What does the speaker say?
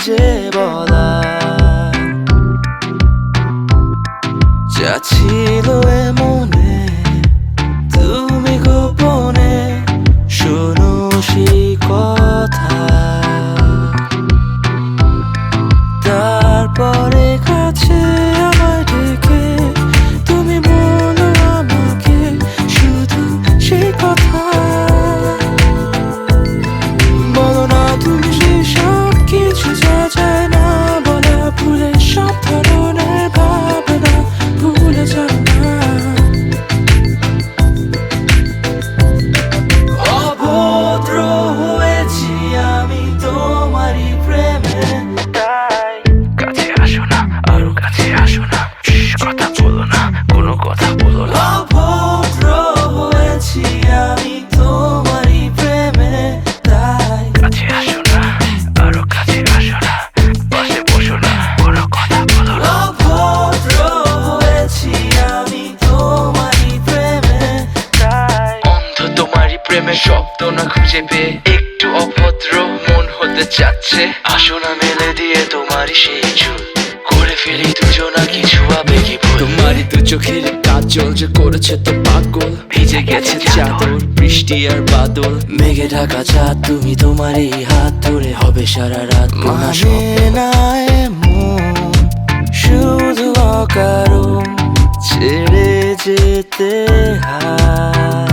যে বলা যা ছিল এ মনে তুমি গোপনে শোনো সেই কথা তারপরে কাছে আমায় ডেকে তুমি বলো আমাকে শুধু সেই কথা বলো না তুমি সেই সব কিছু যা যায় না বলা ভুলে সব ধরনের ভাবনা ভুলে যাও না অভদ্র হয়েছি আমি তোমারই প্রেমে তাই কাছে আসো না আরো কাছে আসো না কথা বলো না কোনো কথা বলো না অভদ্র হয়েছি আমি তোমারই প্রেমে তাই কাছে আসো না আরো কাছে আসো না পাশে বসো না কোনো কথা বলো না অভদ্র হয়েছি আমি তোমারই প্রেমে তাই অন্ধ তোমারই প্রেমে শব্দ না খুঁজে পেয়ে একটু অভদ্র মন হতে চাচ্ছে আসো না মেলে দিয়ে তোমারই সেই চুল করে ফেলি দুজনা কিছু আবেগী ভুল তোমারই দু চোখের কাজল যে করেছে তো পাগল ভিজে গেছে চাদর বৃষ্টি আর বাদল মেঘে ঢাকা চাঁদ তুমি তোমারই হাত ধরে হবে সারা রাত মানে না এমন শুধু অকারণ ছেড়ে যেতে হয়